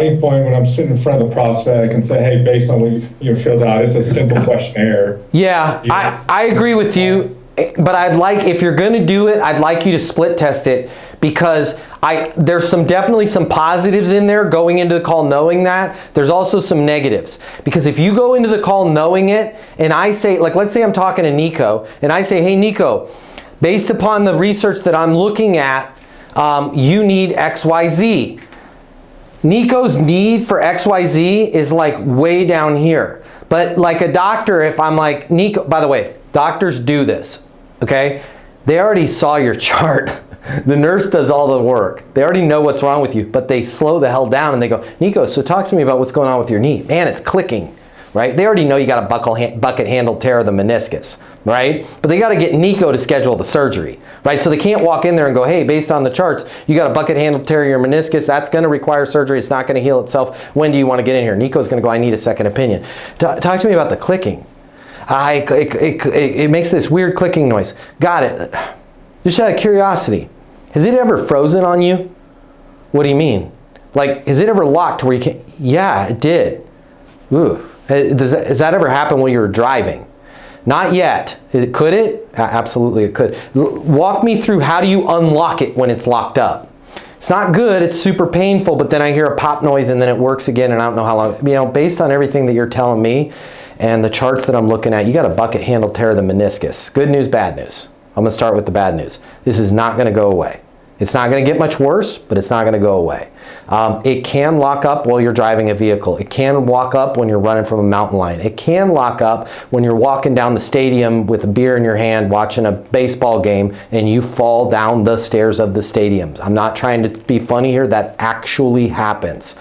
starting point when I'm sitting in front of the prospect and say, hey, based on what you filled out, it's a simple questionnaire. Yeah, I agree with you, but I'd like, if you're going to do it, I'd like you to split test it, because there's definitely some positives in there going into the call knowing that. There's also some negatives, because if you go into the call knowing it, and I say, like, let's say I'm talking to Nico, and I say, hey, Nico, based upon the research that I'm looking at, you need XYZ. Nico's need for XYZ is like way down here. But like a doctor, if I'm like, Nico, by the way, doctors do this, okay? They already saw your chart. The nurse does all the work. They already know what's wrong with you, but they slow the hell down and they go, Nico, so talk to me about what's going on with your knee. Man, it's clicking, right? They already know you got a bucket handle tear of the meniscus, right? But they got to get Nico to schedule the surgery, right? So they can't walk in there and go, hey, based on the charts, you got a bucket handle tear of your meniscus. That's going to require surgery. It's not going to heal itself. When do you want to get in here? Nico's going to go, I need a second opinion. Talk to me about the clicking. It makes this weird clicking noise. Got it. Just out of curiosity, has it ever frozen on you? What do you mean? Like, has it ever locked where you can't? Yeah, it did. Ooh. Has that ever happened when you were driving? Not yet. Could it? Absolutely it could. Walk me through, how do you unlock it when it's locked up? It's not good, it's super painful, but then I hear a pop noise and then it works again, and I don't know how long. You know, based on everything that you're telling me and the charts that I'm looking at, you got a bucket handle tear of the meniscus. Good news, bad news. I'm gonna start with the bad news. This is not gonna go away. It's not going to get much worse, but it's not going to go away. It can lock up while you're driving a vehicle. It can lock up when you're running from a mountain lion. It can lock up when you're walking down the stadium with a beer in your hand watching a baseball game and you fall down the stairs of the stadiums. I'm not trying to be funny here. That actually happens.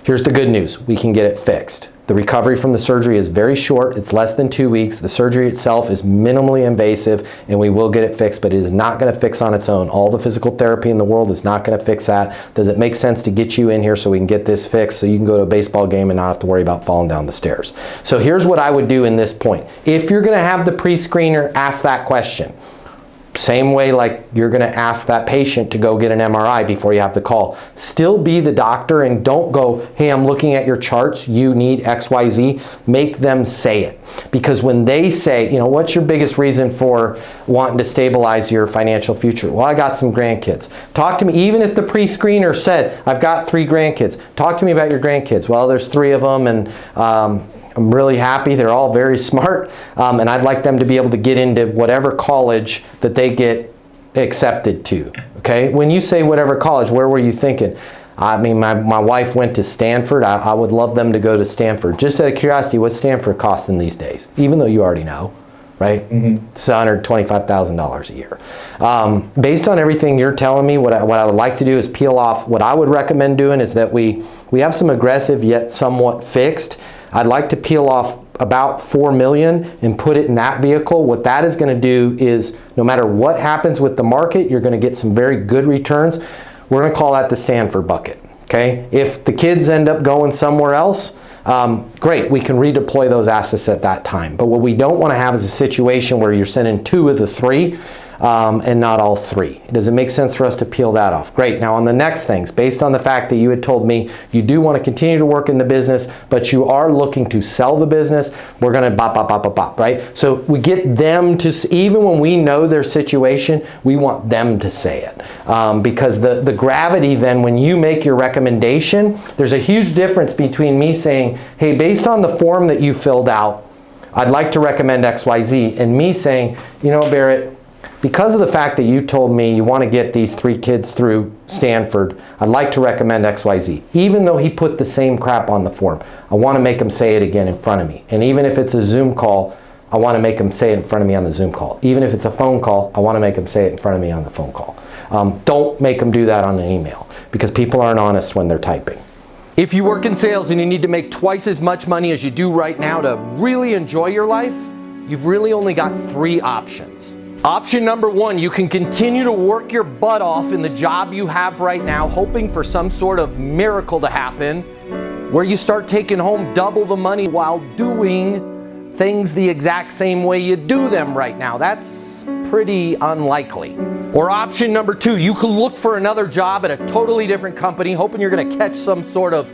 Here's the good news. We can get it fixed. The recovery from the surgery is very short. It's less than 2 weeks. The surgery itself is minimally invasive, and we will get it fixed, but it is not going to fix on its own. All the physical therapy in the world is not going to fix that. Does it make sense to get you in here so we can get this fixed so you can go to a baseball game and not have to worry about falling down the stairs? So here's what I would do in this point. If you're going to have the pre-screener ask that question, same way like you're going to ask that patient to go get an MRI before you have the call. Still be the doctor and don't go, hey, I'm looking at your charts, you need XYZ. Make them say it. Because when they say, you know, what's your biggest reason for wanting to stabilize your financial future? Well, I got some grandkids. Talk to me, even if the pre-screener said, I've got 3 grandkids. Talk to me about your grandkids. Well, there's 3 of them, and I'm really happy. They're all very smart, and I'd like them to be able to get into whatever college that they get accepted to, okay? When you say whatever college, where were you thinking? I mean, my wife went to Stanford. I would love them to go to Stanford. Just out of curiosity, what's Stanford costing these days? Even though you already know, right? Mm-hmm. It's $125,000 a year. Based on everything you're telling me, what I would like to do is peel off. What I would recommend doing is that we have some aggressive yet somewhat fixed. I'd like to peel off about $4 million and put it in that vehicle. What that is going to do is, no matter what happens with the market, you're going to get some very good returns. We're going to call that the Stanford bucket. Okay? If the kids end up going somewhere else, great, we can redeploy those assets at that time. But what we don't want to have is a situation where you're sending 2 of the 3 and not all 3. Does it make sense for us to peel that off? Great. Now on the next things, based on the fact that you had told me you do want to continue to work in the business, but you are looking to sell the business, we're going to bop, right? So we get them to, even when we know their situation, we want them to say it. Because the gravity then, when you make your recommendation, there's a huge difference between me saying, hey, based on the form that you filled out, I'd like to recommend XYZ, and me saying, you know, Barrett, because of the fact that you told me you want to get these 3 kids through Stanford, I'd like to recommend XYZ. Even though he put the same crap on the form, I want to make him say it again in front of me. And even if it's a Zoom call, I want to make him say it in front of me on the Zoom call. Even if it's a phone call, I want to make him say it in front of me on the phone call. Don't make them do that on an email, because people aren't honest when they're typing. If you work in sales and you need to make twice as much money as you do right now to really enjoy your life, you've really only got 3 options. Option number 1, you can continue to work your butt off in the job you have right now, hoping for some sort of miracle to happen, where you start taking home double the money while doing things the exact same way you do them right now. That's pretty unlikely. Or option number 2, you could look for another job at a totally different company, hoping you're gonna catch some sort of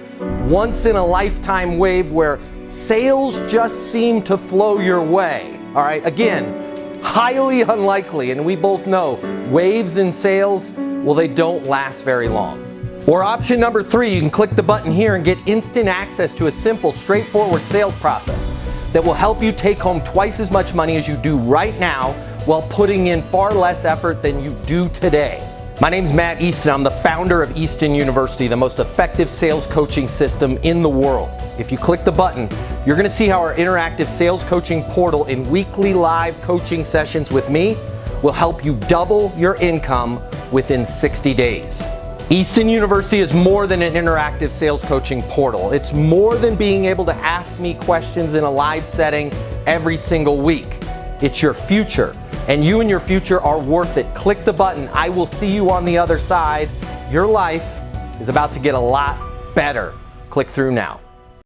once-in-a-lifetime wave where sales just seem to flow your way. All right, again, highly unlikely, and we both know waves in sales, well, they don't last very long. Or option number 3, you can click the button here and get instant access to a simple, straightforward sales process that will help you take home twice as much money as you do right now while putting in far less effort than you do today. My name's Matt Easton. I'm the founder of Easton University, the most effective sales coaching system in the world. If you click the button, you're gonna see how our interactive sales coaching portal and weekly live coaching sessions with me will help you double your income within 60 days. Easton University is more than an interactive sales coaching portal. It's more than being able to ask me questions in a live setting every single week. It's your future, and you and your future are worth it. Click the button. I will see you on the other side. Your life is about to get a lot better. Click through now.